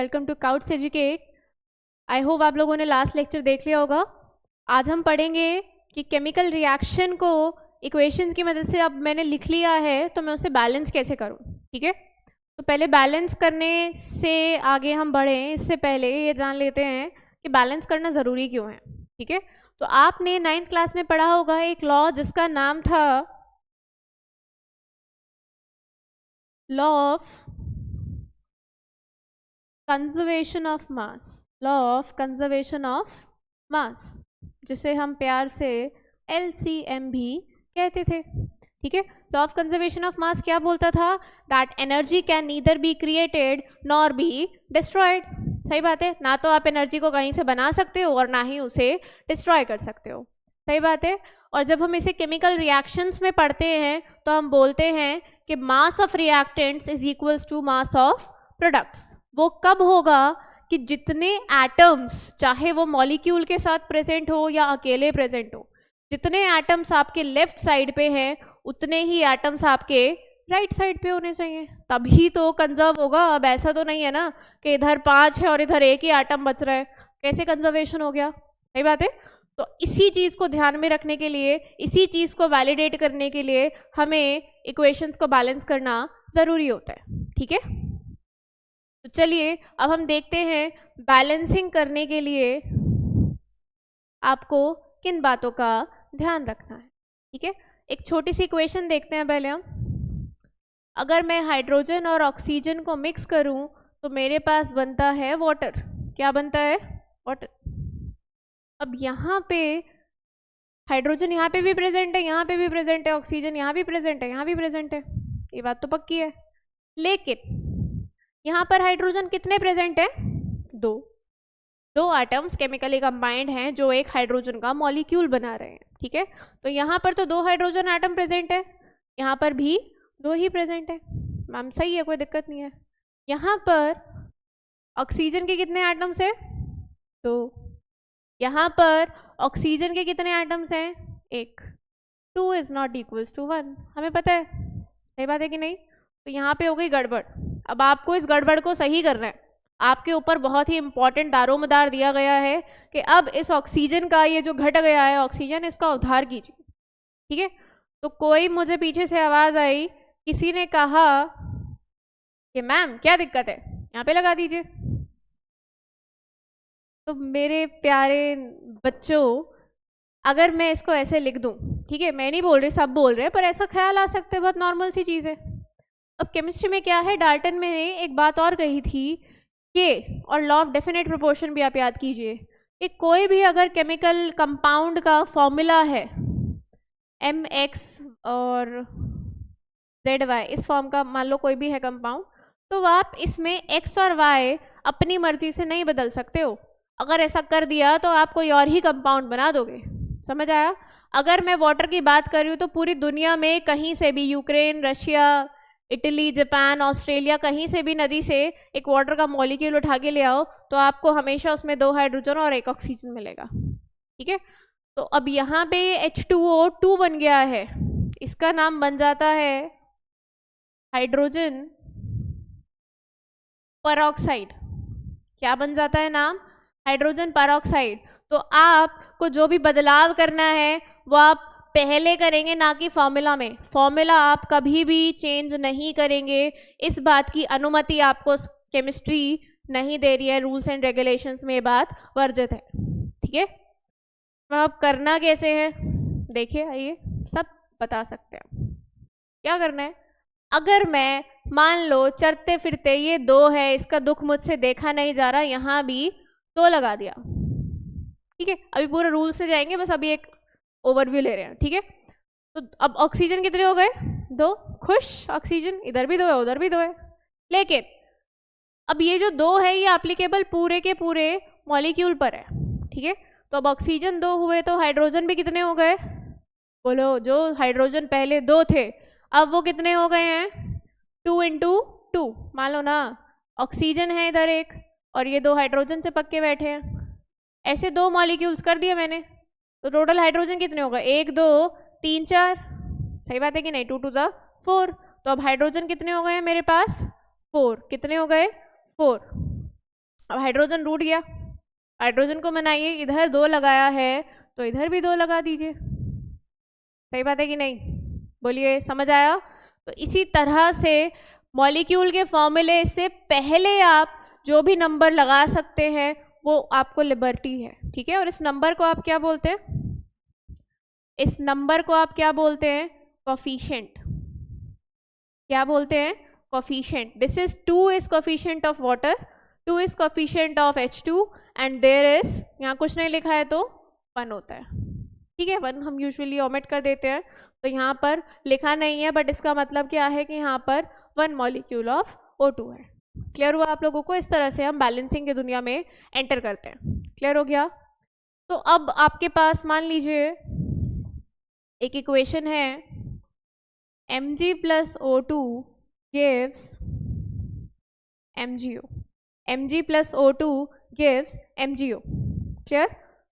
Welcome to Couts educate. I hope आप लोगों ने लास्ट लेक्चर देख लिया होगा। आज हम पढ़ेंगे कि केमिकल रिएक्शन को इक्वेशंस की मदद से अब मैंने लिख लिया है तो मैं उसे बैलेंस कैसे करूं। ठीक है, तो पहले बैलेंस करने से आगे हम बढ़ें इससे पहले ये जान लेते हैं कि बैलेंस करना ज़रूरी क्यों है। ठीक है, तो आपने 9th क्लास में पढ़ा होगा एक लॉ जिसका नाम था law of conservation of mass. Law of conservation of mass, जिसे हम प्यार से LCM भी कहते थे। ठीक है, law of conservation of mass क्या बोलता था? That energy can neither be created nor be destroyed. सही बात है, ना तो आप एनर्जी को कहीं से बना सकते हो और ना ही उसे डिस्ट्रॉय कर सकते हो। सही बात है। और जब हम इसे केमिकल रिएक्शंस में पढ़ते हैं तो हम बोलते हैं कि mass of reactants is equals to mass of products. वो कब होगा कि जितने एटम्स, चाहे वो मॉलिक्यूल के साथ प्रेजेंट हो या अकेले प्रेजेंट हो, जितने एटम्स आपके लेफ्ट साइड पे हैं उतने ही एटम्स आपके राइट साइड पे होने चाहिए, तभी तो कंजर्व होगा। अब ऐसा तो नहीं है ना कि इधर 5 है और इधर एक ही एटम बच रहा है, कैसे कंजर्वेशन हो गया? सही बात है। तो इसी चीज़ को ध्यान में रखने के लिए, इसी चीज़ को वैलिडेट करने के लिए हमें इक्वेशंस को बैलेंस करना ज़रूरी होता है। ठीक है, तो चलिए अब हम देखते हैं बैलेंसिंग करने के लिए आपको किन बातों का ध्यान रखना है। ठीक है, एक छोटी सी इक्वेशन देखते हैं पहले हम। अगर मैं हाइड्रोजन और ऑक्सीजन को मिक्स करूं तो मेरे पास बनता है वाटर। क्या बनता है? वाटर। अब यहाँ पे हाइड्रोजन यहाँ पे भी प्रेजेंट है, यहाँ पे भी प्रेजेंट है, ऑक्सीजन यहाँ भी प्रेजेंट है, यहाँ भी प्रेजेंट है, ये बात तो पक्की है। लेकिन यहाँ पर हाइड्रोजन कितने प्रेजेंट है? दो एटम्स केमिकली कंबाइंड हैं जो एक हाइड्रोजन का मॉलिक्यूल बना रहे हैं। ठीक है, तो यहाँ पर तो 2 हाइड्रोजन एटम प्रेजेंट है, यहाँ पर भी 2 ही प्रेजेंट है। मैम सही है, कोई दिक्कत नहीं है। यहाँ पर ऑक्सीजन के कितने एटम्स हैं? 2। यहाँ पर ऑक्सीजन के कितने एटम्स हैं? 1। 2 इज नॉट इक्वल्स टू 1, हमें पता है। सही बात है कि नहीं? तो यहाँ पे हो गई गड़बड़। अब आपको इस गड़बड़ को सही करना है। आपके ऊपर बहुत ही इंपॉर्टेंट दारोमदार दिया गया है कि अब इस ऑक्सीजन का ये जो घट गया है ऑक्सीजन, इसका उद्धार कीजिए। ठीक है, तो कोई मुझे पीछे से आवाज आई, किसी ने कहा कि मैम क्या दिक्कत है, यहाँ पे लगा दीजिए। तो मेरे प्यारे बच्चों, अगर मैं इसको ऐसे लिख दूं, ठीक है, मैं नहीं बोल रही, सब बोल रहे हैं, पर ऐसा ख्याल आ सकता है, बहुत नॉर्मल सी चीज़ है। अब केमिस्ट्री में क्या है, डाल्टन ने एक बात और कही थी कि, और लॉ ऑफ डेफिनेट प्रोपोर्शन भी आप याद कीजिए, कि कोई भी अगर केमिकल कंपाउंड का फॉर्मूला है MX और ZY, इस फॉर्म का मान लो कोई भी है कंपाउंड, तो आप इसमें X और Y अपनी मर्जी से नहीं बदल सकते हो। अगर ऐसा कर दिया तो आप कोई और ही कंपाउंड बना दोगे। समझ आया? अगर मैं वाटर की बात कर रही हूँ तो पूरी दुनिया में कहीं से भी, Ukraine, Russia, Italy, Japan, Australia, कहीं से भी नदी से एक वाटर का मॉलिक्यूल उठा के ले आओ तो आपको हमेशा उसमें 2 हाइड्रोजन और 1 ऑक्सीजन मिलेगा। ठीक है, तो अब यहाँ पे H2O2 बन गया है, इसका नाम बन जाता है हाइड्रोजन परऑक्साइड। क्या बन जाता है नाम? Hydrogen peroxide. तो आपको जो भी बदलाव करना है वो आप पहले करेंगे, ना कि फॉर्मूला में। फॉर्मूला आप कभी भी चेंज नहीं करेंगे, इस बात की अनुमति आपको केमिस्ट्री नहीं दे रही है। रूल्स एंड रेगुलेशंस में ये बात वर्जित है। ठीक है, तो अब करना कैसे है देखिए, आइए सब बता सकते हैं। क्या करना है, अगर मैं मान लो चलते फिरते ये 2 है, इसका दुख मुझसे देखा नहीं जा रहा, यहाँ भी 2 लगा दिया। ठीक है, अभी पूरे रूल से जाएंगे, बस अभी एक ओवरव्यू ले रहे हैं। ठीक है, तो अब ऑक्सीजन कितने हो गए? 2। खुश ऑक्सीजन, इधर भी 2 है, उधर भी 2 है। लेकिन अब ये जो 2 है ये एप्लीकेबल पूरे के पूरे मॉलिक्यूल पर है। ठीक है, तो अब ऑक्सीजन 2 हुए तो हाइड्रोजन भी कितने हो गए? बोलो, जो हाइड्रोजन पहले 2 थे अब वो कितने हो गए हैं? 2 × 2। मान लो ना, ऑक्सीजन है इधर 1 और ये 2 हाइड्रोजन से पक्के बैठे हैं। ऐसे 2 मॉलिक्यूल्स कर दिए मैंने, तो टोटल हाइड्रोजन कितने हो गए? 1 2 3 4। सही बात है कि नहीं? 2 2 4। तो अब हाइड्रोजन कितने हो गए हैं मेरे पास? 4। कितने हो गए? 4। अब हाइड्रोजन रूठ गया, हाइड्रोजन को बनाइए, इधर 2 लगाया है तो इधर भी 2 लगा दीजिए। सही बात है कि नहीं? बोलिए, समझ आया? तो इसी तरह से मॉलिक्यूल के फॉर्मूले से पहले आप जो भी नंबर लगा सकते हैं वो आपको लिबर्टी है, ठीक है? और इस नंबर को आप क्या बोलते हैं? इस नंबर को आप क्या बोलते हैं? कोफिशिएंट। क्या बोलते हैं? Coefficient. This is 2 is coefficient of water, 2 is coefficient of H2 and there is, यहाँ कुछ नहीं लिखा है तो 1 होता है, ठीक है? 1 हम यूजुअली ओमिट कर देते हैं, तो यहाँ पर लिखा नहीं है, बट इसका मतलब क्या है कि यहाँ पर 1 मॉलिक्यूल ऑफ O2 है। क्लियर हुआ आप लोगों को? इस तरह से हम बैलेंसिंग की दुनिया में एंटर करते हैं। क्लियर हो गया? तो अब आपके पास मान लीजिए एक इक्वेशन है, Mg plus O2 gives MgO, Mg plus O2 gives MgO। Clear?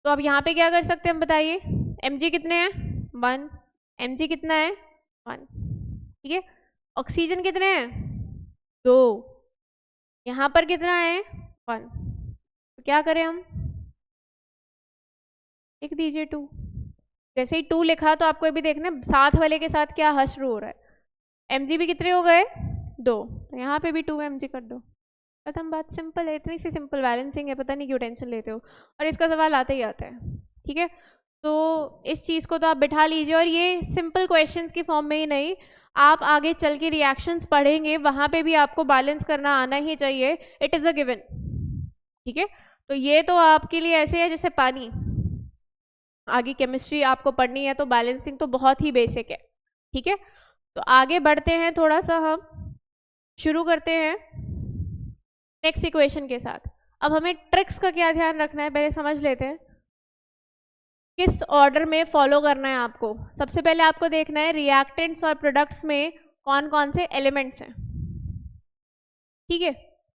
तो अब यहाँ पे क्या कर सकते हैं हम बताइए? Mg कितने हैं? 1, Mg कितना है? 1, ठीक है? ऑक्सीजन कितने हैं? 2, यहाँ पर कितना है? 1, तो क्या करें हम? लिख दीजिए 2। जैसे ही 2 लिखा तो आपको भी देखना साथ वाले के साथ क्या हश्र हो रहा है। Mg भी कितने हो गए? 2, तो यहाँ पे भी 2 Mg कर दो, खत्म बात। सिंपल है, इतनी सी सिंपल बैलेंसिंग है, पता नहीं क्यों टेंशन लेते हो, और इसका सवाल आता ही आता है, ठीक है? तो इस चीज़ को तो आप बिठा लीजिए, और ये सिंपल क्वेश्चंस की फॉर्म में ही नहीं, आप आगे चल के रिएक्शंस पढ़ेंगे, वहाँ पे भी आपको बैलेंस करना आना ही चाहिए, इट इज़ अ गिवन, ठीक है? तो ये तो आपके लिए ऐसे है जैसे पानी, आगे केमिस्ट्री आपको पढ़नी है तो बैलेंसिंग तो बहुत ही बेसिक है, ठीक है? तो आगे बढ़ते हैं, थोड़ा सा हम शुरू करते हैं नेक्स्ट इक्वेशन के साथ। अब हमें ट्रिक्स का क्या ध्यान रखना है पहले समझ लेते हैं, किस ऑर्डर में फॉलो करना है आपको। सबसे पहले आपको देखना है रिएक्टेंट्स और प्रोडक्ट्स में कौन कौन से एलिमेंट्स हैं, ठीक है?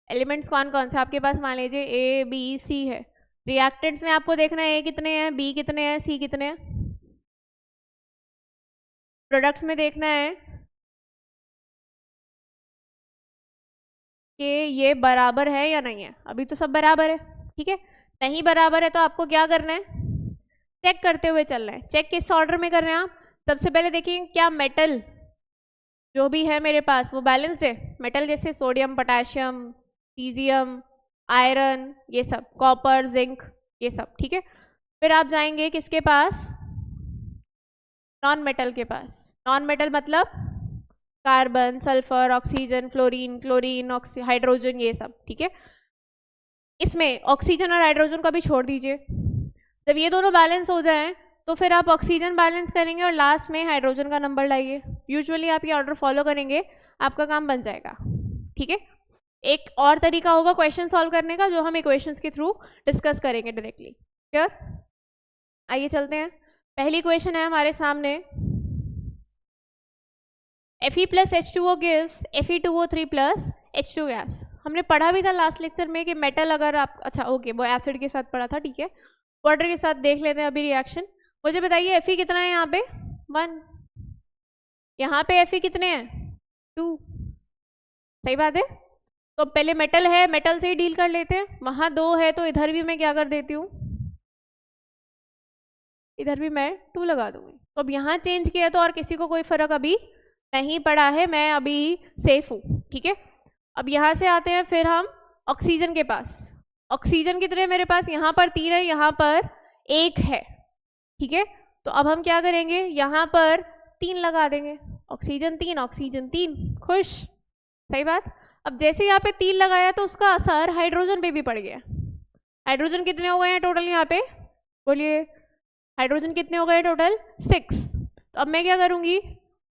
एलिमेंट्स कौन कौन से आपके पास, मान लीजिए A B C है। रिएक्टेंट्स में आपको देखना है A कितने हैं, B कितने हैं, C कितने हैं। प्रोडक्ट्स में देखना है कि ये बराबर है या नहीं है। अभी तो सब बराबर है, ठीक है? नहीं बराबर है तो आपको क्या करना है? चेक करते हुए चलना है। चेक किस ऑर्डर में कर रहे हैं आप? सबसे पहले देखिए क्या मेटल जो भी है मेरे पास वो बैलेंस्ड है। मेटल जैसे सोडियम, पोटेशियम, सीजियम, आयरन, ये सब, कॉपर, जिंक, ये सब, ठीक है? फिर आप जाएंगे किसके पास? नॉन मेटल के पास। नॉन मेटल मतलब carbon, sulphur, oxygen, fluorine, chlorine, hydrogen, ये सब, ठीक है? इसमें ऑक्सीजन और हाइड्रोजन को भी छोड़ दीजिए। जब ये दोनों बैलेंस हो जाएं तो फिर आप ऑक्सीजन बैलेंस करेंगे और लास्ट में हाइड्रोजन का नंबर लाइए। यूजुअली आप ये ऑर्डर फॉलो करेंगे, आपका काम बन जाएगा, ठीक है? एक और तरीका होगा क्वेश्चन सॉल्व करने का जो हम इक्वेशंस के थ्रू डिस्कस करेंगे डायरेक्टली। क्लियर? आइए चलते हैं। पहली क्वेश्चन है हमारे सामने, Fe plus H2O gives Fe2O3 plus H2 gas. हमने पढ़ा भी था लास्ट लेक्चर में कि मेटल अगर आप, अच्छा ओके, वो एसिड के साथ पढ़ा था, ठीक है? वाटर के साथ देख लेते हैं अभी रिएक्शन। मुझे बताइए Fe कितना है यहाँ पे? 1। यहाँ पे Fe कितने हैं? 2। सही बात है? तो पहले मेटल है, मेटल से ही डील कर लेते हैं। वहाँ 2 है तो इधर भी मैं क्या कर देती हूँ, इधर भी मैं 2 लगा दूंगी। तो अब यहाँ चेंज किया तो और किसी को कोई फर्क अभी नहीं पड़ा है, मैं अभी सेफ हूँ, ठीक है? अब यहाँ से आते हैं फिर हम ऑक्सीजन के पास। ऑक्सीजन कितने हैं मेरे पास? यहाँ पर 3 है, यहाँ पर 1 है, ठीक है? तो अब हम क्या करेंगे, यहाँ पर 3 लगा देंगे। ऑक्सीजन 3, ऑक्सीजन 3, खुश? सही बात। अब जैसे यहाँ पे 3 लगाया तो उसका असर हाइड्रोजन पे भी पड़ गया। हाइड्रोजन कितने हो गए हैं टोटल यहाँ पे? बोलिए, हाइड्रोजन कितने हो गए टोटल? 6। तो अब मैं क्या करूँगी,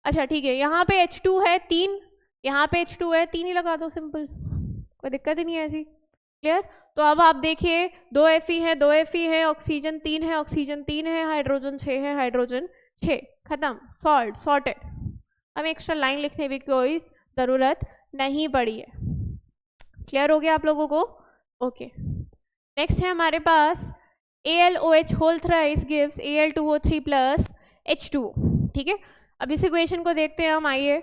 अच्छा ठीक है, यहाँ पे H2 है 3, यहाँ पे H2 है 3 ही लगा दो, सिंपल, कोई दिक्कत ही नहीं है ऐसी। क्लियर? तो अब आप देखिए 2 Fe है, 2 Fe है, ऑक्सीजन 3 है, ऑक्सीजन 3 है, हाइड्रोजन 6 है, हाइड्रोजन 6, खत्म, सॉल्व, सॉर्टेड। हमें एक्स्ट्रा लाइन लिखने की कोई ज़रूरत नहीं पड़ी है। क्लियर हो गया आप लोगों को? ओके। नेक्स्ट है हमारे पास AlOH whole thrice gives Al2O3 plus H2O, ठीक है? अब इस इक्वेशन को देखते हैं हम। आइए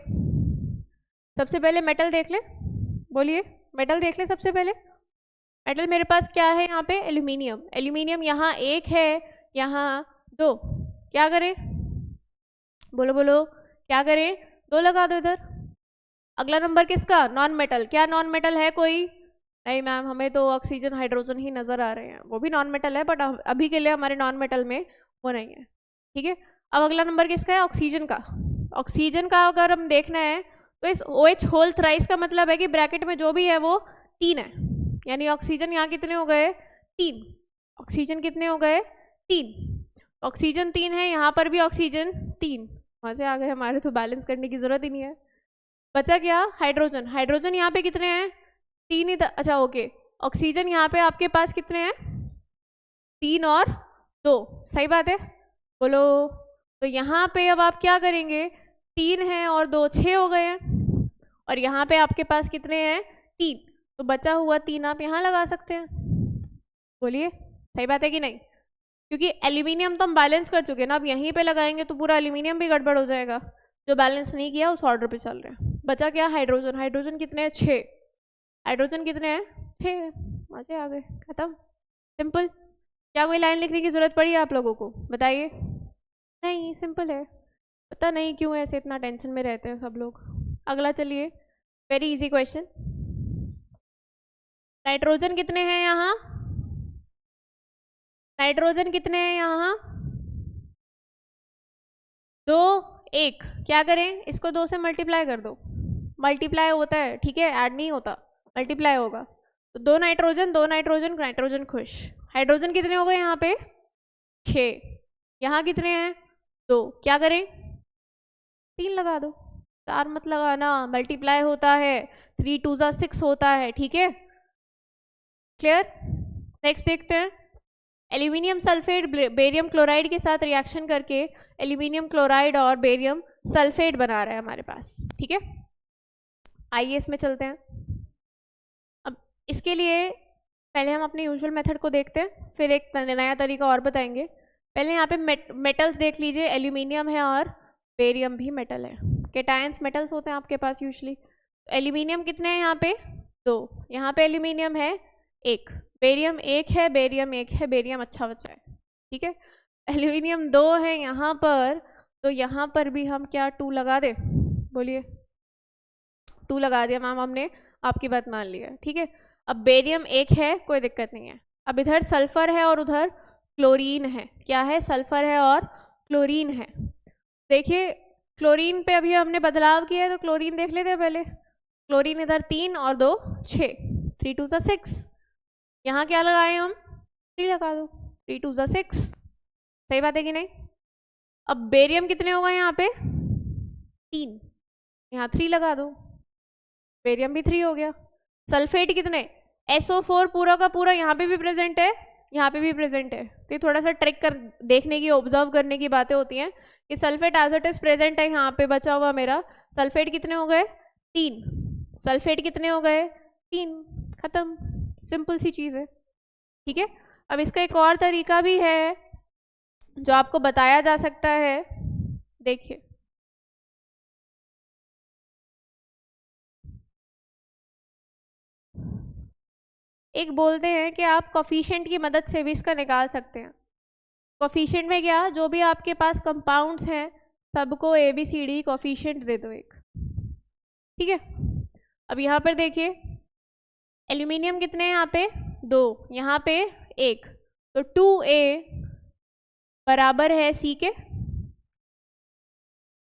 सबसे पहले मेटल देख लें। बोलिए, मेटल देख लें सबसे पहले। मेटल मेरे पास क्या है यहाँ पे, एल्यूमिनियम। एल्यूमिनियम यहाँ 1 है, यहाँ 2, क्या करें, बोलो बोलो, क्या करें, 2 लगा दो इधर। अगला नंबर किसका, नॉन मेटल। क्या नॉन मेटल है कोई, नहीं मैम हमें तो ऑक्सीजन हाइड्रोजन ही नजर आ रहे हैं, वो भी नॉन मेटल है बट अभी के लिए हमारे नॉन मेटल में वो नहीं है, ठीक है। अब अगला नंबर किसका है, ऑक्सीजन का। ऑक्सीजन का अगर हम देखना है तो इस OH होल थ्राइस का मतलब है कि ब्रैकेट में जो भी है वो 3 है, यानी ऑक्सीजन यहाँ कितने हो गए, 3। ऑक्सीजन कितने हो गए, 3। ऑक्सीजन 3 है, यहाँ पर भी ऑक्सीजन 3, वहाँ से आ गए हमारे, तो बैलेंस करने की जरूरत ही नहीं है। बचा क्या, हाइड्रोजन। हाइड्रोजन यहाँ पे कितने हैं, 3 ही, अच्छा ओके। ऑक्सीजन यहाँ पे आपके पास कितने हैं, 3 और 2, सही बात है, बोलो। तो यहाँ पे अब आप क्या करेंगे, 3 हैं और 2, 6 हो गए हैं, और यहाँ पे आपके पास कितने हैं, 3, तो बचा हुआ 3 आप यहाँ लगा सकते हैं, बोलिए सही बात है कि नहीं, क्योंकि एल्यूमिनियम तो हम बैलेंस कर चुके हैं ना, अब यहीं पे लगाएंगे तो पूरा एल्यूमिनियम भी गड़बड़ हो जाएगा, जो बैलेंस नहीं किया उस ऑर्डर पे चल रहे हैं। बचा क्या, हाइड्रोजन। हाइड्रोजन कितने हैं, 6। हाइड्रोजन कितने हैं, 6, मजे आ गए, खत्म, सिंपल। क्या कोई लाइन लिखने की जरूरत पड़ी आप लोगों को, बताइए, नहीं, सिंपल है। पता नहीं क्यों ऐसे इतना टेंशन में रहते हैं सब लोग। अगला चलिए, वेरी इजी क्वेश्चन। नाइट्रोजन कितने हैं यहाँ, नाइट्रोजन कितने हैं यहाँ, 2, 1, क्या करें, इसको 2 से मल्टीप्लाई कर दो, मल्टीप्लाई होता है, ठीक है, ऐड नहीं होता, मल्टीप्लाई होगा, तो 2 नाइट्रोजन, 2 नाइट्रोजन, नाइट्रोजन खुश। हाइड्रोजन कितने हो गए यहाँ पे, 6, यहाँ कितने हैं, 2, क्या करें, 3 लगा दो, 4 मत लगाना, मल्टीप्लाई होता है, 3 2 6 होता है, ठीक है, क्लियर। नेक्स्ट देखते हैं, एल्यूमिनियम सल्फेट बेरियम क्लोराइड के साथ रिएक्शन करके एल्यूमिनियम क्लोराइड और बेरियम सल्फेट बना रहा है हमारे पास, ठीक है। आइए इसमें चलते हैं। अब इसके लिए पहले हम अपने यूजुअल मेथड को देखते हैं, फिर एक नया तरीका और बताएंगे। पहले यहाँ पे मेटल्स देख लीजिए, एल्यूमिनियम है और बेरियम भी मेटल है, कैटायंस मेटल्स होते हैं आपके पास यूजुअली। एल्यूमिनियम कितने हैं यहाँ पे, 2, यहाँ पे एल्यूमिनियम है 1, बेरियम 1 है, बेरियम 1 है, बेरियम अच्छा बचा है, ठीक है। एल्यूमिनियम 2 है यहाँ पर, तो यहाँ पर भी हम क्या 2 लगा दे, बोलिए, 2 लगा दिया मैम हमने, आपकी बात मान ली है, ठीक है। अब बेरियम 1 है, कोई दिक्कत नहीं है। अब इधर सल्फर है और उधर क्लोरीन है, क्या है, सल्फर है और क्लोरीन है। देखिए क्लोरीन पे अभी हमने बदलाव किया है, तो क्लोरीन देख लेते हैं पहले। क्लोरीन इधर 3 और 2 6, 3 2 6, यहाँ क्या लगाए हम, 3 लगा दो, 3 2 6, सही बात है कि नहीं। अब बेरियम कितने होगा यहाँ पे, 3, यहाँ 3 लगा दो, बेरियम भी 3 हो गया। सल्फेट कितने, SO4 पूरा का पूरा यहाँ पे भी प्रेजेंट है, यहाँ पे भी प्रेजेंट है, तो ये थोड़ा सा ट्रिक कर देखने की, ऑब्जर्व करने की बातें होती हैं कि sulphate as it is present है यहाँ पे, बचा हुआ मेरा सल्फेट कितने हो गए, 3, सल्फेट कितने हो गए, 3, खत्म, सिंपल सी चीज़ है, ठीक है। अब इसका एक और तरीका भी है जो आपको बताया जा सकता है, देखिए एक बोलते हैं कि आप कोफिशिएंट की मदद से भी इसका निकाल सकते हैं। कोफिशिएंट में क्या, जो भी आपके पास कंपाउंड्स हैं सबको ABCD कोफिशिएंट दे दो एक, ठीक है। अब यहाँ पर देखिए एल्यूमिनियम कितने हैं यहाँ पे, 2, यहाँ पे 1, तो 2A बराबर है C के,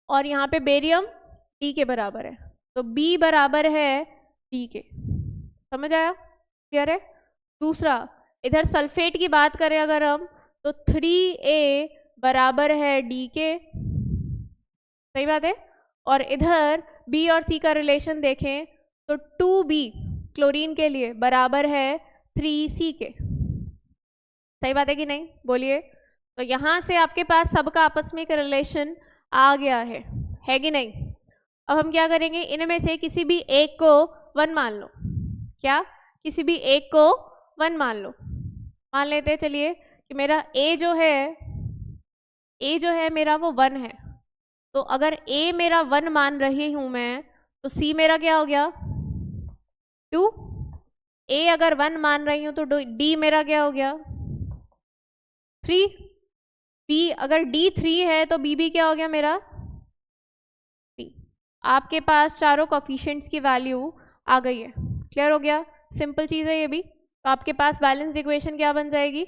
और यहाँ पे बेरियम D के बराबर है, तो B बराबर है D के, समझ आया, क्लियर है। दूसरा इधर सल्फेट की बात करें अगर हम, तो 3A बराबर है D के, सही बात है, और इधर B और C का रिलेशन देखें तो 2B क्लोरीन के लिए बराबर है 3C के, सही बात है कि नहीं, बोलिए। तो यहाँ से आपके पास सबका आपस में एक रिलेशन आ गया है कि नहीं। अब हम क्या करेंगे, इनमें से किसी भी एक को 1 मान लो, क्या, किसी भी एक को 1 मान लो, मान लेते हैं चलिए कि मेरा A जो है मेरा वो 1 है, तो अगर A मेरा 1 मान रही हूँ मैं, तो C मेरा क्या हो गया 2, ए अगर 1 मान रही हूँ तो डी मेरा क्या हो गया 3, बी अगर डी 3 है तो बी भी क्या हो गया मेरा 3। आपके पास चारों कोफिशिएंट्स की वैल्यू आ गई है। क्लियर हो गया, सिंपल चीज़ है ये भी। तो आपके पास बैलेंस इक्वेशन क्या बन जाएगी,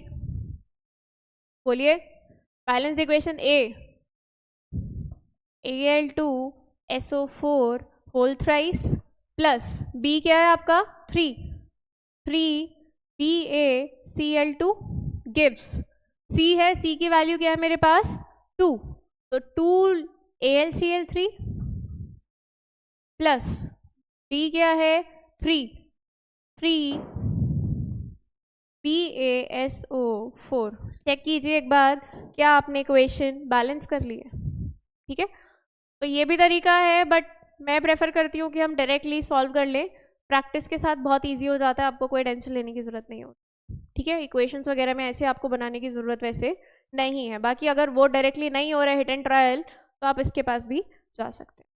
बोलिए। Balance equation Al2SO4 whole thrice plus B क्या है आपका 3 BaCl2 गिव्स सी है, सी की वैल्यू क्या है मेरे पास 2, तो 2AlCl3 प्लस डी क्या है 3BaSO4। चेक कीजिए एक बार क्या आपने इक्वेशन बैलेंस कर ली है। ठीक है, तो ये भी तरीका है, बट मैं प्रेफर करती हूँ कि हम डायरेक्टली सॉल्व कर लें। प्रैक्टिस के साथ बहुत इजी हो जाता है, आपको कोई टेंशन लेने की ज़रूरत नहीं होती। ठीक है, इक्वेशंस वगैरह में ऐसे आपको बनाने की ज़रूरत वैसे नहीं है। बाकी अगर वो डायरेक्टली नहीं हो रहा है हिट एंड ट्रायल, तो आप इसके पास भी जा सकते हैं।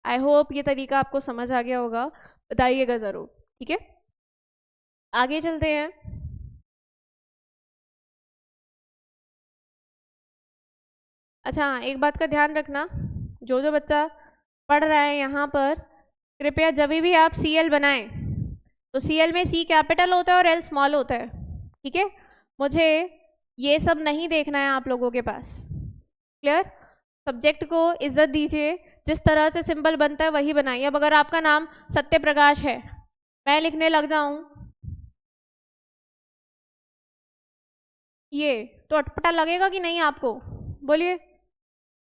आई होप ये तरीका आपको समझ आ गया होगा, बताइएगा ज़रूर। ठीक है, आगे चलते हैं। अच्छा, एक बात का ध्यान रखना, जो बच्चा पढ़ रहा है यहाँ पर, कृपया जब भी आप CL बनाएं तो CL में C कैपिटल होता है और L स्मॉल होता है। ठीक है, मुझे ये सब नहीं देखना है आप लोगों के पास। क्लियर, सब्जेक्ट को इज्जत दीजिए, जिस तरह से सिंबल बनता है वही बनाइए। अब अगर आपका नाम सत्य प्रकाश है, मैं लिखने लग जाऊं ये, तो अटपटा लगेगा कि नहीं आपको, बोलिए।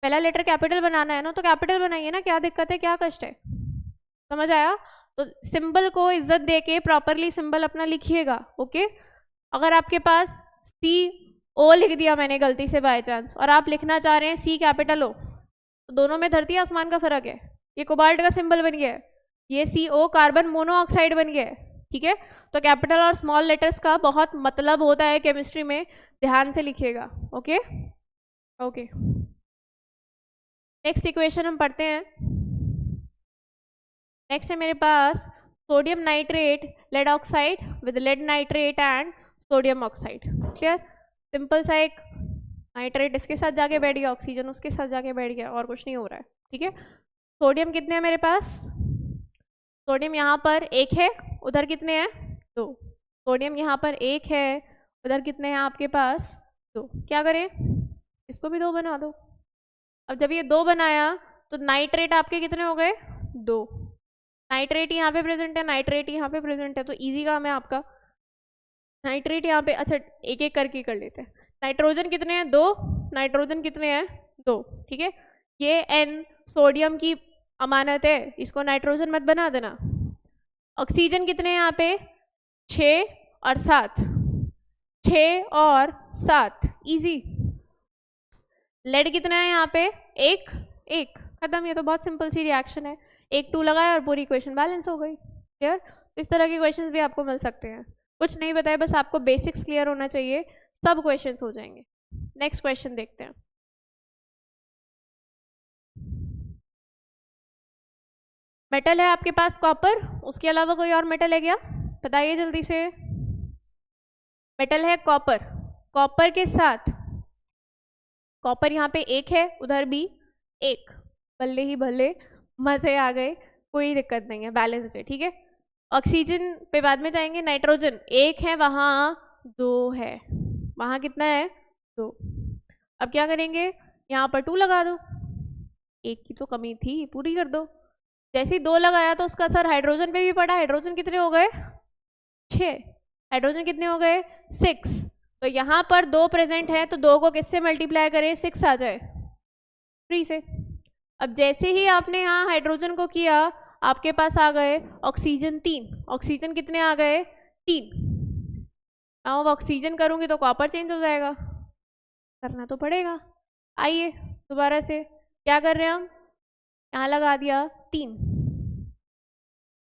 पहला लेटर कैपिटल बनाना है ना, तो कैपिटल बनाइए ना, क्या दिक्कत है, क्या कष्ट है, समझ आया। तो सिंबल को इज्जत देके प्रॉपरली सिंबल अपना लिखिएगा। ओके, अगर आपके पास CO लिख दिया मैंने गलती से बाय चांस, और आप लिखना चाह रहे हैं C कैपिटल हो, तो दोनों में धरती आसमान का फर्क है। ये कोबाल्ट का सिंबल बन गया है, ये CO कार्बन मोनोऑक्साइड बन गया है। ठीक है, तो कैपिटल और स्मॉल लेटर्स का बहुत मतलब होता है केमिस्ट्री में, ध्यान से लिखिएगा। ओके ओके, नेक्स्ट इक्वेशन हम पढ़ते हैं। नेक्स्ट है मेरे पास sodium nitrate lead oxide with lead nitrate and sodium oxide. Clear, simple सा एक नाइट्रेट इसके साथ जाके बैठ गया, ऑक्सीजन उसके साथ जाके बैठ गया, और कुछ नहीं हो रहा है। ठीक है, सोडियम कितने हैं मेरे पास, सोडियम यहाँ पर 1 है, उधर कितने हैं 2। सोडियम यहाँ पर 1 है, उधर कितने हैं आपके पास 2। क्या करें, इसको भी 2 बना दो। अब जब ये 2 बनाया तो नाइट्रेट आपके कितने हो गए 2। नाइट्रेट यहाँ पे प्रेजेंट है, नाइट्रेट यहाँ पे प्रेजेंट है, तो इजी काम है आपका। नाइट्रेट यहाँ पे, अच्छा एक एक करके कर लेते हैं। नाइट्रोजन कितने हैं 2, नाइट्रोजन कितने हैं 2। ठीक है, ये N सोडियम की अमानत है, इसको नाइट्रोजन मत बना देना। ऑक्सीजन कितने हैं यहाँ पे 6 और 7, 6 और 7, इजी। लेड कितना है यहाँ पे 1, खत्म। ये तो बहुत सिंपल सी रिएक्शन है, 1 2 लगाया और पूरी इक्वेशन बैलेंस हो गई। क्लियर, इस तरह के क्वेश्चंस भी आपको मिल सकते हैं। कुछ नहीं बताया, बस आपको बेसिक्स क्लियर होना चाहिए, सब क्वेश्चंस हो जाएंगे। नेक्स्ट क्वेश्चन देखते हैं। मेटल है आपके पास कॉपर, उसके अलावा कोई और मेटल है क्या, बताइए जल्दी से। मेटल है कॉपर, कॉपर के साथ, कॉपर यहाँ पे 1 है, उधर भी 1, भले ही भले, मजे आ गए, कोई दिक्कत नहीं है, बैलेंस है। ठीक है, ऑक्सीजन पे बाद में जाएंगे। नाइट्रोजन 1 है, वहाँ 2 है, वहाँ कितना है 2। अब क्या करेंगे, यहाँ पर 2 लगा दो, 1 की तो कमी थी, पूरी कर दो। जैसे ही 2 लगाया तो उसका असर हाइड्रोजन पे भी पड़ा। हाइड्रोजन कितने हो गए 6, हाइड्रोजन कितने हो गए 6। तो यहाँ पर 2 प्रेजेंट है, तो 2 को किससे मल्टीप्लाई करें, 6 आ जाए 3 से। अब जैसे ही आपने यहाँ हाइड्रोजन को किया, आपके पास आ गए ऑक्सीजन 3, ऑक्सीजन कितने आ गए 3। अब ऑक्सीजन करूँगी तो कॉपर चेंज हो जाएगा, करना तो पड़ेगा। आइए दोबारा से क्या कर रहे हैं हम, यहाँ लगा दिया 3।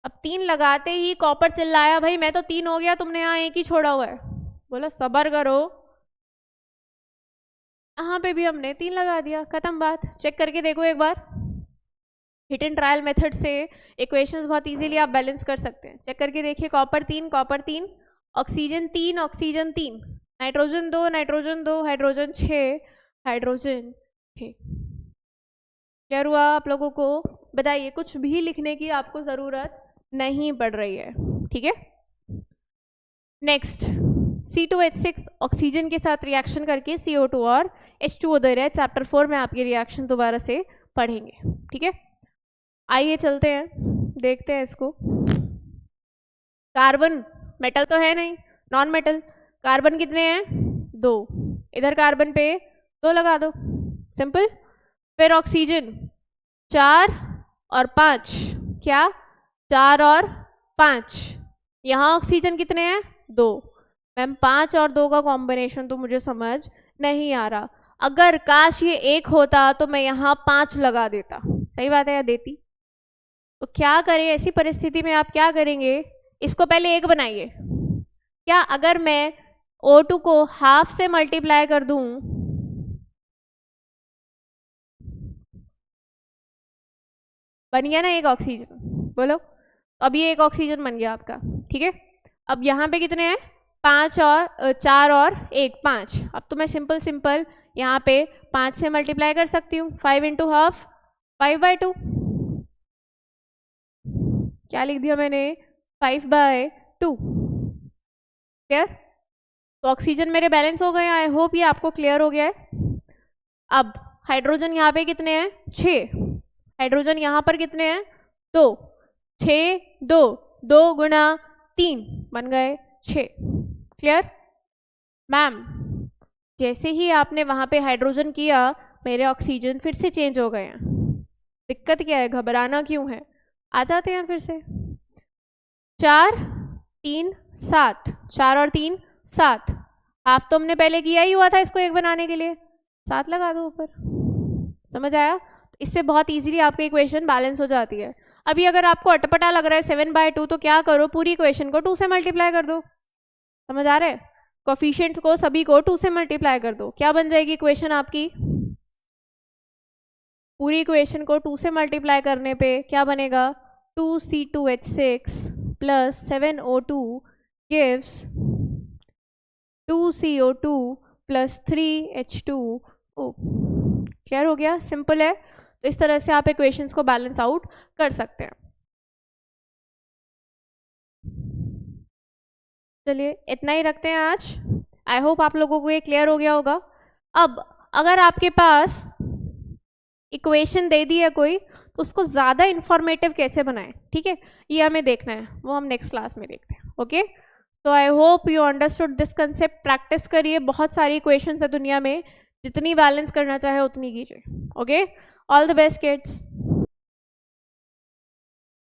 अब 3 लगाते ही कॉपर चिल्लाया, भाई मैं तो 3 हो गया, तुमने यहाँ 1 ही छोड़ा हुआ है। बोला सबर करो, यहाँ पे भी हमने 3 लगा दिया, खत्म बात। चेक करके देखो एक बार, हिट एंड ट्रायल मेथड से इक्वेशंस बहुत इजीली आप बैलेंस कर सकते हैं। चेक करके देखिए, copper 3, oxygen 3, nitrogen 2, hydrogen 6, hydrogen 6। Clear हुआ आप लोगों को? बताइए, कुछ भी लिखने की आपको ज़रूरत नहीं पड़ रही है, ठीक है। नेक्स्ट, C2H6 ऑक्सीजन के साथ रिएक्शन करके CO2 और H2O दे रहा है। चैप्टर 4 में आप ये रिएक्शन दोबारा से पढ़ेंगे, ठीक है। आइए चलते हैं, देखते हैं इसको। कार्बन मेटल तो है नहीं, नॉन मेटल। कार्बन कितने हैं? 2। इधर कार्बन पे 2 लगा दो, सिंपल। फिर ऑक्सीजन 4 और 5, क्या 4 और 5। यहाँ ऑक्सीजन कितने हैं? 2। मैम 5 और 2 का कॉम्बिनेशन तो मुझे समझ नहीं आ रहा। अगर काश ये 1 होता तो मैं यहाँ 5 लगा देता, सही बात है, या देती। तो क्या करें ऐसी परिस्थिति में? आप क्या करेंगे, इसको पहले 1 बनाइए। क्या अगर मैं O2 को हाफ से मल्टीप्लाई कर दूं, बन गया ना 1 ऑक्सीजन, बोलो। अब ये 1 ऑक्सीजन बन गया आपका, ठीक है। अब यहाँ पे कितने हैं? 5 और 4 और 1, 5। अब तो मैं सिंपल यहाँ पे 5 से मल्टीप्लाई कर सकती हूँ। 5 इंटू हाफ 5/2। क्या लिख दिया मैंने? 5/2। क्लियर? तो ऑक्सीजन मेरे बैलेंस हो गए। आई होप ये आपको क्लियर हो गया है। अब हाइड्रोजन यहाँ पे कितने हैं? 6। हाइड्रोजन यहाँ पर कितने हैं? 2। 6, 2 गुणा 3 बन गए 6। क्लियर? मैम जैसे ही आपने वहाँ पे हाइड्रोजन किया, मेरे ऑक्सीजन फिर से चेंज हो गए हैं। दिक्कत क्या है? घबराना क्यों है? आ जाते हैं फिर से। 4, 3, 7। 4 और 3 7। हाफ तो हमने पहले किया ही हुआ था इसको 1 बनाने के लिए, 7 लगा दो ऊपर। समझ आया? इससे बहुत इजीली आपकी इक्वेशन बैलेंस हो जाती है। अभी अगर आपको अटपटा लग रहा है 7/2, तो क्या करो, पूरी इक्वेशन को 2 से मल्टीप्लाई कर दो। समझ आ रहा है? कोफिशिएंट्स को सभी को 2 से मल्टीप्लाई कर दो। क्या बन जाएगी इक्वेशन आपकी? पूरी इक्वेशन को 2 से मल्टीप्लाई करने पे क्या बनेगा? 2C2H6 plus 7O2 gives 2CO2 plus 3H2O। Clear हो गया? सिंपल है। तो इस तरह से आप इक्वेशंस को बैलेंस आउट कर सकते हैं। चलिए इतना ही रखते हैं आज। आई होप आप लोगों को ये क्लियर हो गया होगा। अब अगर आपके पास इक्वेशन दे दी है कोई, तो उसको ज़्यादा इंफॉर्मेटिव कैसे बनाएं, ठीक है, ये हमें देखना है, वो हम नेक्स्ट क्लास में देखते हैं। ओके, तो I hope you understood this concept. Practice करिए, बहुत सारी इक्वेशंस है दुनिया में, जितनी बैलेंस करना चाहे उतनी कीजिए। Okay, all the best kids.